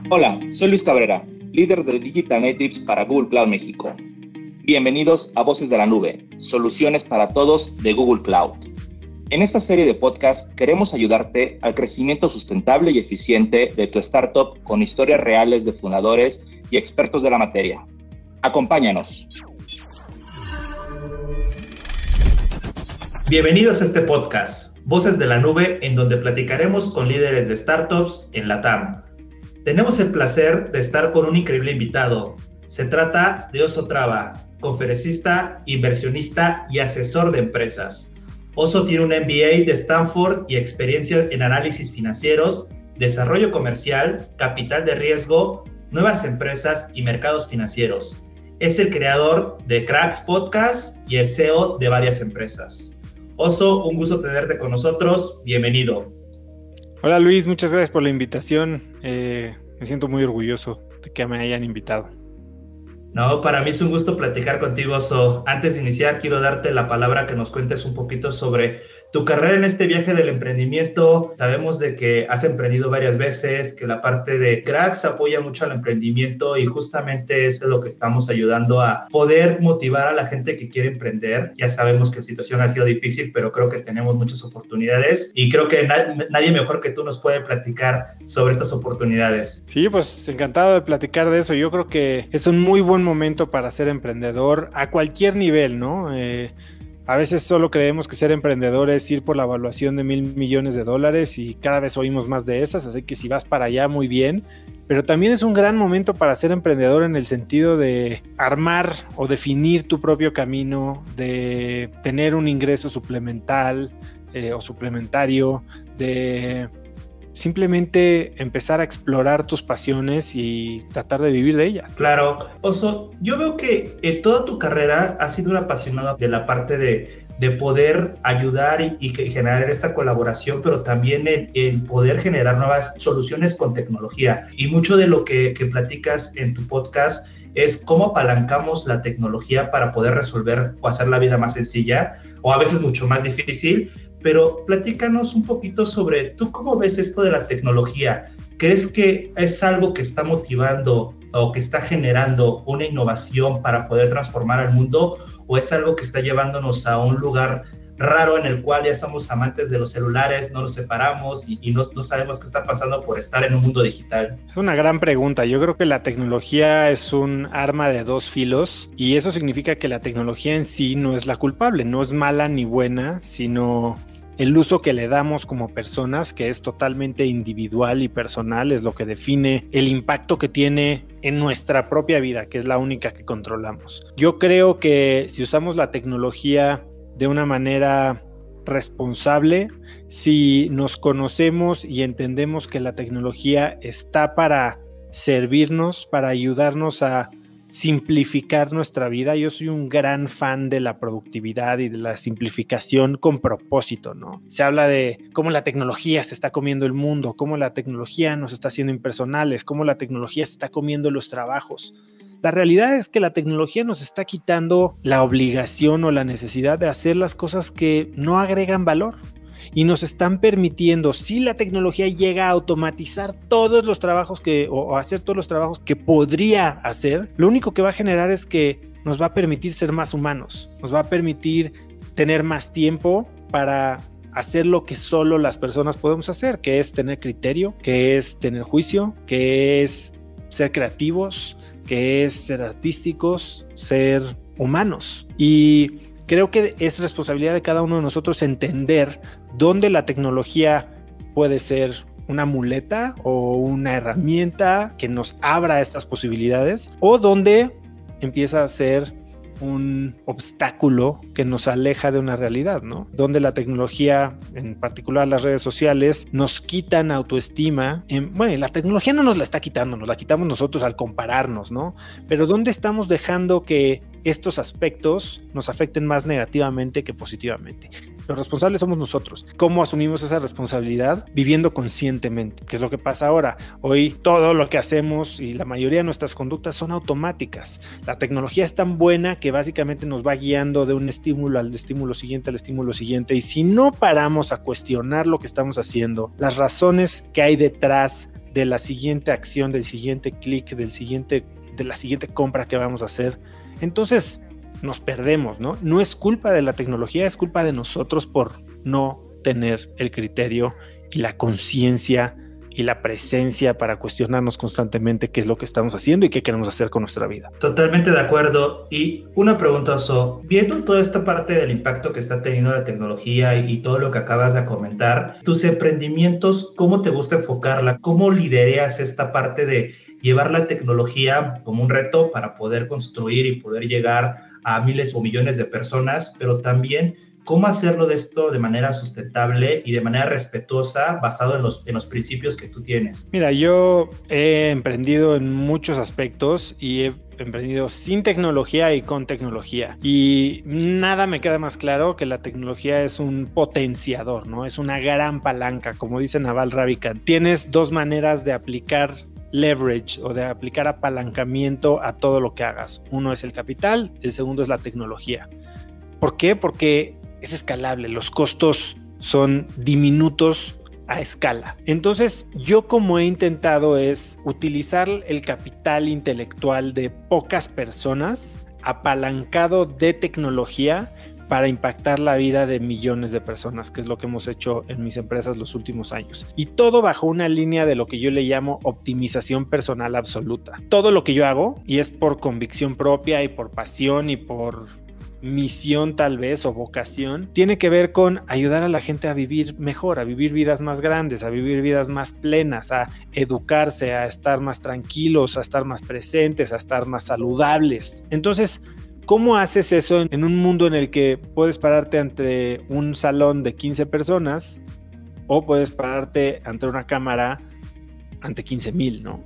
Hola, soy Luis Cabrera, líder de Digital Natives para Google Cloud México. Bienvenidos a Voces de la Nube, soluciones para todos de Google Cloud. En esta serie de podcast queremos ayudarte al crecimiento sustentable y eficiente de tu startup con historias reales de fundadores y expertos de la materia. Acompáñanos. Bienvenidos a este podcast, Voces de la Nube, en donde platicaremos con líderes de startups en LATAM. Tenemos el placer de estar con un increíble invitado. Se trata de Oso Traba, conferencista, inversionista y asesor de empresas. Oso tiene un MBA de Stanford y experiencia en análisis financieros, desarrollo comercial, capital de riesgo, nuevas empresas y mercados financieros. Es el creador de Cracks Podcast y el CEO de varias empresas. Oso, un gusto tenerte con nosotros. Bienvenido. Hola Luis, muchas gracias por la invitación. Me siento muy orgulloso de que me hayan invitado. No, para mí es un gusto platicar contigo, Oso. Antes de iniciar, quiero darte la palabra que nos cuentes un poquito sobre tu carrera en este viaje del emprendimiento. Sabemos de que has emprendido varias veces, que la parte de Cracks apoya mucho al emprendimiento y justamente eso es lo que estamos ayudando a poder motivar a la gente que quiere emprender. Ya sabemos que la situación ha sido difícil, pero creo que tenemos muchas oportunidades y creo que nadie mejor que tú nos puede platicar sobre estas oportunidades. Sí, pues encantado de platicar de eso. Yo creo que es un muy buen momento para ser emprendedor a cualquier nivel, ¿no? A veces solo creemos que ser emprendedor es ir por la evaluación de $1,000 millones y cada vez oímos más de esas, así que si vas para allá, muy bien. Pero también es un gran momento para ser emprendedor en el sentido de armar o definir tu propio camino, de tener un ingreso suplemental o suplementario, de simplemente empezar a explorar tus pasiones y tratar de vivir de ellas. Claro. Oso, yo veo que toda tu carrera has sido un apasionado de la parte de poder ayudar y generar esta colaboración, pero también en poder generar nuevas soluciones con tecnología. Y mucho de lo que platicas en tu podcast es cómo apalancamos la tecnología para poder resolver o hacer la vida más sencilla o a veces mucho más difícil. Pero platícanos un poquito sobre, ¿tú cómo ves esto de la tecnología? ¿Crees que es algo que está motivando o que está generando una innovación para poder transformar al mundo? ¿O es algo que está llevándonos a un lugar raro en el cual ya somos amantes de los celulares, no los separamos y no sabemos qué está pasando por estar en un mundo digital? Es una gran pregunta. Yo creo que la tecnología es un arma de dos filos y eso significa que la tecnología en sí no es la culpable, no es mala ni buena, sino el uso que le damos como personas, que es totalmente individual y personal, es lo que define el impacto que tiene en nuestra propia vida, que es la única que controlamos. Yo creo que si usamos la tecnología de una manera responsable, si nos conocemos y entendemos que la tecnología está para servirnos, para ayudarnos a simplificar nuestra vida. Yo soy un gran fan de la productividad y de la simplificación con propósito, ¿no? Se habla de cómo la tecnología se está comiendo el mundo, cómo la tecnología nos está haciendo impersonales, cómo la tecnología se está comiendo los trabajos. La realidad es que la tecnología nos está quitando la obligación o la necesidad de hacer las cosas que no agregan valor. Y nos están permitiendo, si la tecnología llega a automatizar todos los trabajos o hacer todos los trabajos que podría hacer, lo único que va a generar es que nos va a permitir ser más humanos, nos va a permitir tener más tiempo para hacer lo que solo las personas podemos hacer, que es tener criterio, que es tener juicio, que es ser creativos, que es ser artísticos, ser humanos. Y creo que es responsabilidad de cada uno de nosotros entender dónde la tecnología puede ser una muleta o una herramienta que nos abra estas posibilidades, o dónde empieza a ser un obstáculo que nos aleja de una realidad, ¿no? Donde la tecnología, en particular las redes sociales, nos quitan autoestima. Bueno, y la tecnología no nos la está quitando, nos la quitamos nosotros al compararnos, ¿no? Pero ¿dónde estamos dejando que estos aspectos nos afecten más negativamente que positivamente. Los responsables somos nosotros. ¿Cómo asumimos esa responsabilidad? Viviendo conscientemente, que es lo que pasa ahora. Hoy todo lo que hacemos y la mayoría de nuestras conductas son automáticas. La tecnología es tan buena que básicamente nos va guiando de un estímulo al estímulo siguiente, y si no paramos a cuestionar lo que estamos haciendo, las razones que hay detrás de la siguiente acción, del siguiente clic, de la siguiente compra que vamos a hacer, entonces nos perdemos, ¿no? No es culpa de la tecnología, es culpa de nosotros por no tener el criterio y la conciencia y la presencia para cuestionarnos constantemente qué es lo que estamos haciendo y qué queremos hacer con nuestra vida. Totalmente de acuerdo. Y una pregunta, Oso. Viendo toda esta parte del impacto que está teniendo la tecnología y todo lo que acabas de comentar, tus emprendimientos, ¿cómo te gusta enfocarla? ¿Cómo lidereas esta parte de llevar la tecnología como un reto para poder construir y poder llegar a miles o millones de personas, pero también cómo hacerlo de esto de manera sustentable y de manera respetuosa, basado en los principios que tú tienes? Mira, yo he emprendido en muchos aspectos y he emprendido sin tecnología y con tecnología. Y nada me queda más claro que la tecnología es un potenciador, ¿no? Es una gran palanca, como dice Naval Ravikant. Tienes dos maneras de aplicar leverage o de aplicar apalancamiento a todo lo que hagas. Uno es el capital, el segundo es la tecnología. ¿Por qué? Porque es escalable, los costos son diminutos a escala. Entonces, yo como he intentado es utilizar el capital intelectual de pocas personas apalancado de tecnología para impactar la vida de millones de personas, que es lo que hemos hecho en mis empresas los últimos años. Y todo bajo una línea de lo que yo le llamo optimización personal absoluta. Todo lo que yo hago, y es por convicción propia y por pasión y por misión tal vez o vocación, tiene que ver con ayudar a la gente a vivir mejor, a vivir vidas más grandes, a vivir vidas más plenas, a educarse, a estar más tranquilos, a estar más presentes, a estar más saludables. Entonces, ¿cómo haces eso en un mundo en el que puedes pararte ante un salón de 15 personas o puedes pararte ante una cámara ante 15,000, ¿no?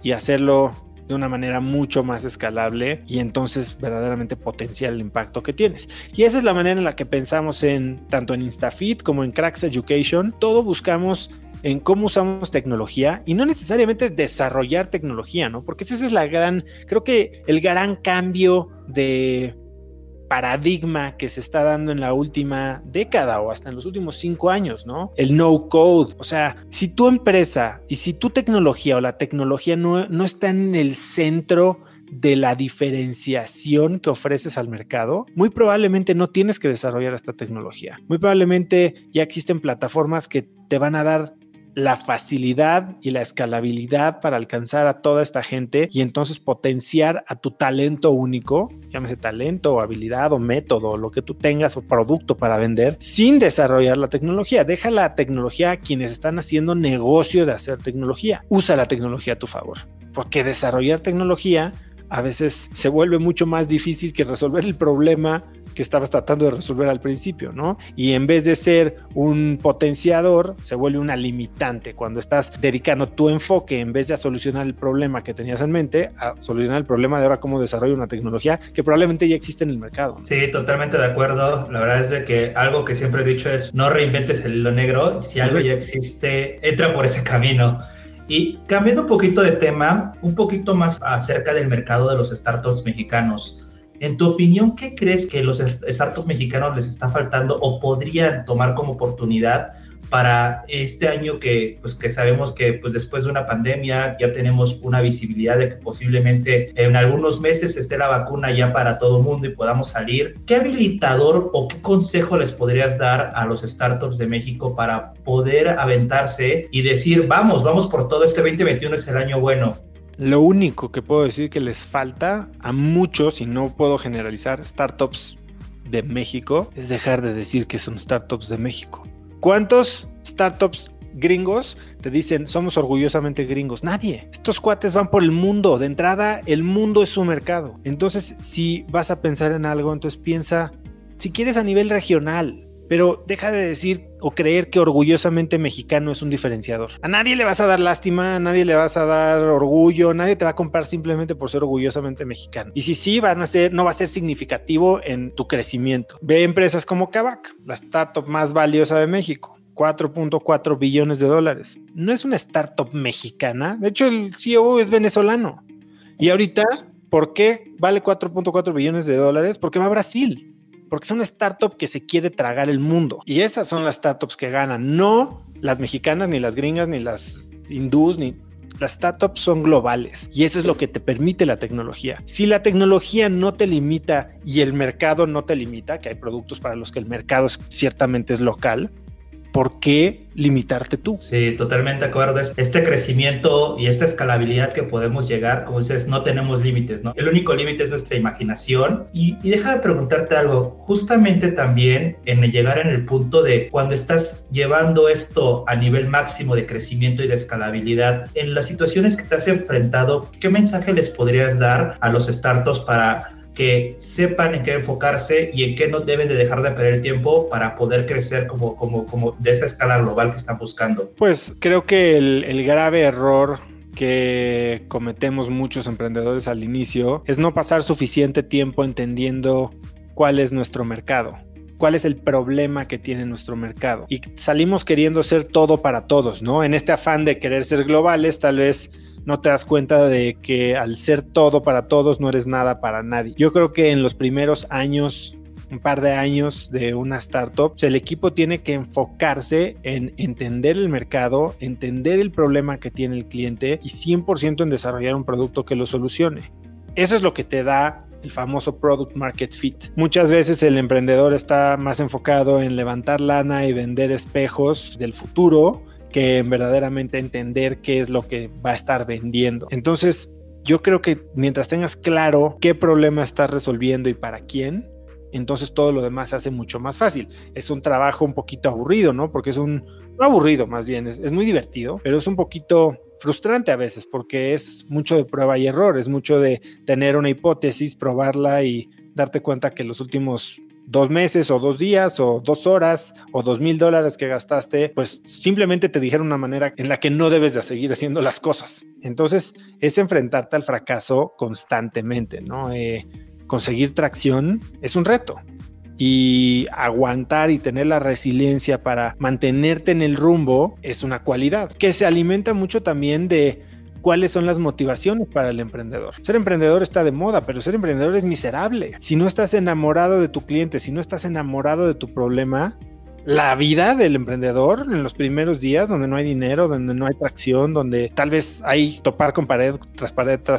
Y hacerlo de una manera mucho más escalable y entonces verdaderamente potenciar el impacto que tienes. Y esa es la manera en la que pensamos tanto en InstaFit como en Cracks Education. Todo buscamos en cómo usamos tecnología y no necesariamente es desarrollar tecnología, ¿no? Porque ese es creo que el gran cambio de paradigma que se está dando en la última década o hasta en los últimos 5 años, ¿no? El no code. O sea, si tu empresa y si tu tecnología o la tecnología no está en el centro de la diferenciación que ofreces al mercado, muy probablemente no tienes que desarrollar esta tecnología. Muy probablemente ya existen plataformas que te van a dar la facilidad y la escalabilidad para alcanzar a toda esta gente y entonces potenciar a tu talento único, llámese talento o habilidad o método o lo que tú tengas o producto para vender, sin desarrollar la tecnología. Deja la tecnología a quienes están haciendo negocio de hacer tecnología. Usa la tecnología a tu favor, porque desarrollar tecnología a veces se vuelve mucho más difícil que resolver el problema que estabas tratando de resolver al principio, ¿no? Y en vez de ser un potenciador, se vuelve una limitante cuando estás dedicando tu enfoque, en vez de a solucionar el problema que tenías en mente, a solucionar el problema de ahora cómo desarrollo una tecnología que probablemente ya existe en el mercado. Sí, totalmente de acuerdo. La verdad es de que algo que siempre he dicho es no reinventes el hilo negro. Si algo ya existe, entra por ese camino. Y cambiando un poquito de tema, un poquito más acerca del mercado de los startups mexicanos. En tu opinión, ¿qué crees que los startups mexicanos les está faltando o podrían tomar como oportunidad para este año que sabemos que pues después de una pandemia ya tenemos una visibilidad de que posiblemente en algunos meses esté la vacuna ya para todo el mundo y podamos salir? ¿Qué habilitador o qué consejo les podrías dar a los startups de México para poder aventarse y decir, vamos por todo, este 2021 es el año bueno? Lo único que puedo decir que les falta a muchos, y no puedo generalizar, startups de México, es dejar de decir que son startups de México. ¿Cuántos startups gringos te dicen somos orgullosamente gringos? Nadie. Estos cuates van por el mundo. De entrada, el mundo es su mercado. Entonces, si vas a pensar en algo, entonces piensa, si quieres a nivel regional, pero deja de decir o creer que orgullosamente mexicano es un diferenciador. A nadie le vas a dar lástima, a nadie le vas a dar orgullo, nadie te va a comprar simplemente por ser orgullosamente mexicano. Y si sí, no va a ser significativo en tu crecimiento. Ve empresas como Kavak, la startup más valiosa de México. 4.4 billones de dólares. No es una startup mexicana. De hecho, el CEO es venezolano. Y ahorita, ¿por qué vale 4.4 billones de dólares? Porque va a Brasil. Porque es una startup que se quiere tragar el mundo. Y esas son las startups que ganan. No las mexicanas, ni las gringas, ni las hindús, ni... Las startups son globales. Y eso es lo que te permite la tecnología. Si la tecnología no te limita y el mercado no te limita, que hay productos para los que el mercado ciertamente es local, ¿por qué limitarte tú? Sí, totalmente de acuerdo. Este crecimiento y esta escalabilidad que podemos llegar, como dices, no tenemos límites, ¿no? El único límite es nuestra imaginación. Y deja de preguntarte algo, justamente también en llegar en el punto de cuando estás llevando esto a nivel máximo de crecimiento y de escalabilidad, en las situaciones que te has enfrentado, ¿qué mensaje les podrías dar a los startups para que sepan en qué enfocarse y en qué no deben de dejar de perder el tiempo para poder crecer como de esta escala global que están buscando? Pues creo que el grave error que cometemos muchos emprendedores al inicio es no pasar suficiente tiempo entendiendo cuál es nuestro mercado, cuál es el problema que tiene nuestro mercado. Y salimos queriendo ser todo para todos, ¿no? En este afán de querer ser globales, tal vez no te das cuenta de que al ser todo para todos no eres nada para nadie. Yo creo que en los primeros años, un par de años de una startup, el equipo tiene que enfocarse en entender el mercado, entender el problema que tiene el cliente y 100% en desarrollar un producto que lo solucione. Eso es lo que te da el famoso product market fit. Muchas veces el emprendedor está más enfocado en levantar lana y vender espejos del futuro que en verdaderamente entender qué es lo que va a estar vendiendo. Entonces, yo creo que mientras tengas claro qué problema estás resolviendo y para quién, entonces todo lo demás se hace mucho más fácil. Es un trabajo un poquito aburrido, ¿no? Porque no aburrido más bien, es muy divertido, pero es un poquito frustrante a veces porque es mucho de prueba y error, es mucho de tener una hipótesis, probarla y darte cuenta que los últimos 2 meses o 2 días o 2 horas o $2,000 que gastaste, pues simplemente te dijeron una manera en la que no debes de seguir haciendo las cosas. Entonces es enfrentarte al fracaso constantemente, ¿no? Conseguir tracción es un reto y aguantar y tener la resiliencia para mantenerte en el rumbo es una cualidad que se alimenta mucho también de ¿cuáles son las motivaciones para el emprendedor? Ser emprendedor está de moda, pero ser emprendedor es miserable. Si no estás enamorado de tu cliente, si no estás enamorado de tu problema, la vida del emprendedor en los primeros días, donde no hay dinero, donde no hay tracción, donde tal vez hay topar con pared tras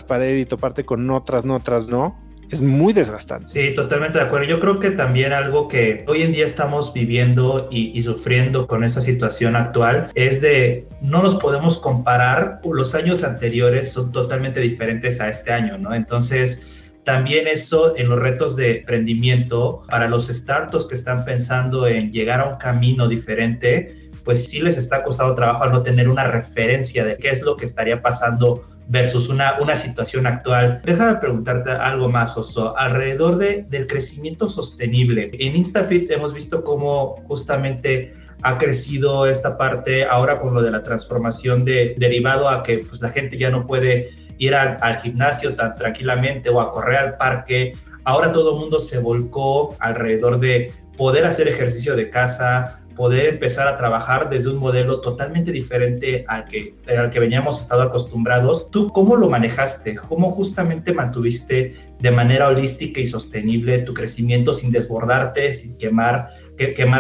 pared y toparte con otras no, es muy desgastante. Sí, totalmente de acuerdo. Yo creo que también algo que hoy en día estamos viviendo y sufriendo con esta situación actual es de no nos podemos comparar. Los años anteriores son totalmente diferentes a este año, ¿no? Entonces, también eso en los retos de emprendimiento para los startups que están pensando en llegar a un camino diferente, pues sí les está costando trabajo al no tener una referencia de qué es lo que estaría pasando versus una situación actual. Déjame preguntarte algo más, Oso, alrededor del crecimiento sostenible. En InstaFit hemos visto cómo justamente ha crecido esta parte ahora con lo de la transformación derivado a que pues, la gente ya no puede ir al gimnasio tan tranquilamente o a correr al parque. Ahora todo el mundo se volcó alrededor de poder hacer ejercicio de casa, poder empezar a trabajar desde un modelo totalmente diferente al que veníamos estado acostumbrados. ¿Tú cómo lo manejaste? ¿Cómo justamente mantuviste de manera holística y sostenible tu crecimiento sin desbordarte, sin quemar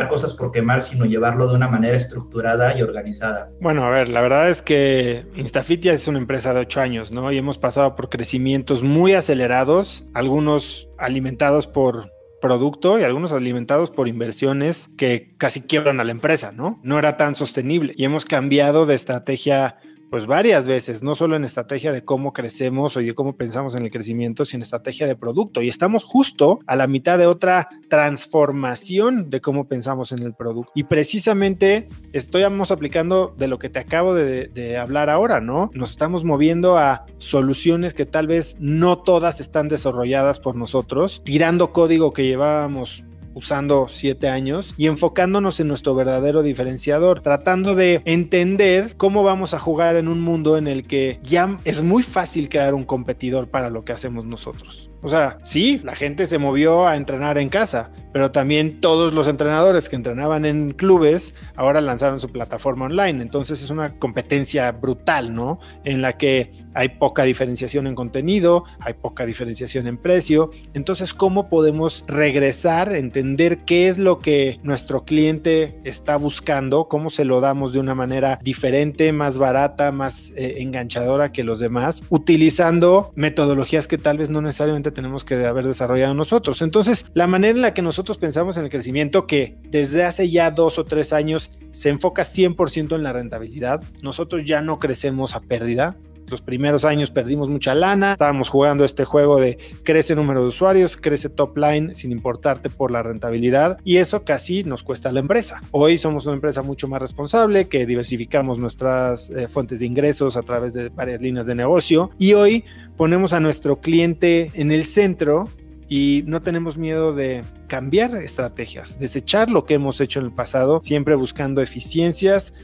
cosas por quemar, sino llevarlo de una manera estructurada y organizada? Bueno, a ver, la verdad es que InstaFit ya es una empresa de 8 años, ¿no? Y hemos pasado por crecimientos muy acelerados, algunos alimentados por producto y algunos alimentados por inversiones que casi quiebran a la empresa, ¿no? No era tan sostenible y hemos cambiado de estrategia pues varias veces, no solo en estrategia de cómo crecemos o de cómo pensamos en el crecimiento, sino en estrategia de producto. Y estamos justo a la mitad de otra transformación de cómo pensamos en el producto. Y precisamente estamos aplicando de lo que te acabo de hablar ahora, ¿no? Nos estamos moviendo a soluciones que tal vez no todas están desarrolladas por nosotros, tirando código que llevábamos usando 7 años y enfocándonos en nuestro verdadero diferenciador, tratando de entender cómo vamos a jugar en un mundo en el que ya es muy fácil crear un competidor para lo que hacemos nosotros. O sea, sí, la gente se movió a entrenar en casa, pero también todos los entrenadores que entrenaban en clubes ahora lanzaron su plataforma online. Entonces es una competencia brutal, ¿no? En la que hay poca diferenciación en contenido, hay poca diferenciación en precio. Entonces, ¿cómo podemos regresar, entender qué es lo que nuestro cliente está buscando? ¿Cómo se lo damos de una manera diferente, más barata, más enganchadora que los demás? Utilizando metodologías que tal vez no necesariamente tenemos que haber desarrollado nosotros. Entonces, la manera en la que nosotros pensamos en el crecimiento, que desde hace ya 2 o 3 años se enfoca 100% en la rentabilidad. Nosotros ya no crecemos a pérdida. Los primeros años perdimos mucha lana, estábamos jugando este juego de crece número de usuarios, crece top line sin importarte por la rentabilidad, y eso casi nos cuesta a la empresa. Hoy somos una empresa mucho más responsable, que diversificamos nuestras fuentes de ingresos a través de varias líneas de negocio, y hoy ponemos a nuestro cliente en el centro y no tenemos miedo de cambiar estrategias, desechar lo que hemos hecho en el pasado, siempre buscando eficiencias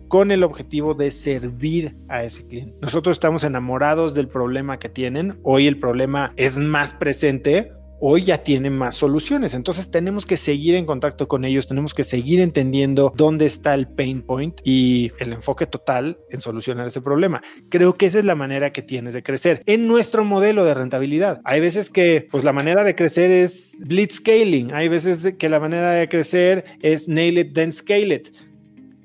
con el objetivo de servir a ese cliente. Nosotros estamos enamorados del problema que tienen. Hoy el problema es más presente. Hoy ya tienen más soluciones. Entonces tenemos que seguir en contacto con ellos. Tenemos que seguir entendiendo dónde está el pain point y el enfoque total en solucionar ese problema. Creo que esa es la manera que tienes de crecer en nuestro modelo de rentabilidad. Hay veces que pues la manera de crecer es blitzscaling. Hay veces que la manera de crecer es nail it, then scale it.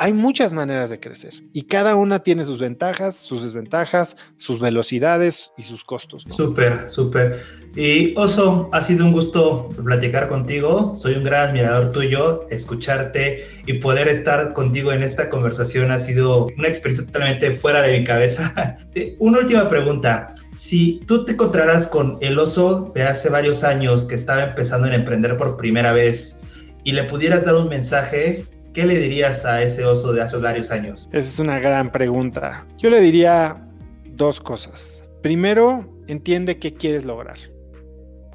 Hay muchas maneras de crecer y cada una tiene sus ventajas, sus desventajas, sus velocidades y sus costos, ¿no? Súper, súper. Y Oso, ha sido un gusto platicar contigo. Soy un gran admirador tuyo. Escucharte y poder estar contigo en esta conversación ha sido una experiencia totalmente fuera de mi cabeza. Una última pregunta. Si tú te encontraras con el Oso de hace varios años que estaba empezando a emprender por primera vez y le pudieras dar un mensaje, ¿qué le dirías a ese Oso de hace varios años? Esa es una gran pregunta. Yo le diría 2 cosas. Primero, entiende qué quieres lograr.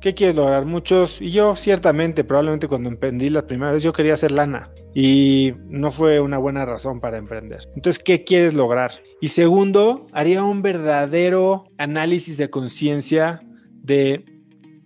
¿Qué quieres lograr? Muchos, y yo ciertamente, probablemente cuando emprendí la primera vez, yo quería hacer lana y no fue una buena razón para emprender. Entonces, ¿qué quieres lograr? Y segundo, haría un verdadero análisis de conciencia de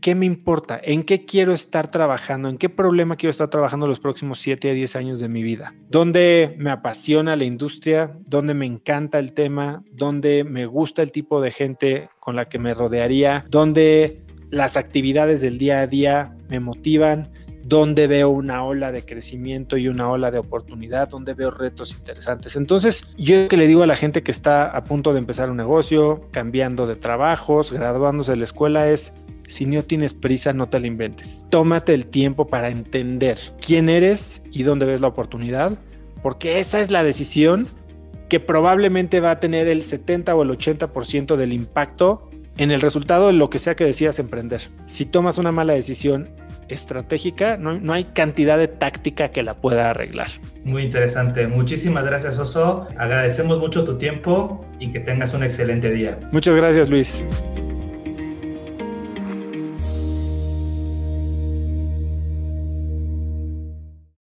¿qué me importa? ¿En qué quiero estar trabajando? ¿En qué problema quiero estar trabajando los próximos 7 a 10 años de mi vida? ¿Dónde me apasiona la industria? ¿Dónde me encanta el tema? ¿Dónde me gusta el tipo de gente con la que me rodearía? ¿Dónde las actividades del día a día me motivan? ¿Dónde veo una ola de crecimiento y una ola de oportunidad? ¿Dónde veo retos interesantes? Entonces, yo que le digo a la gente que está a punto de empezar un negocio, cambiando de trabajos, graduándose de la escuela es: si no tienes prisa, no te la inventes. Tómate el tiempo para entender quién eres y dónde ves la oportunidad, porque esa es la decisión que probablemente va a tener el 70 o el 80% del impacto en el resultado de lo que sea que decidas emprender. Si tomas una mala decisión estratégica, no hay cantidad de táctica que la pueda arreglar. Muy interesante. Muchísimas gracias, Oso. Agradecemos mucho tu tiempo y que tengas un excelente día. Muchas gracias, Luis.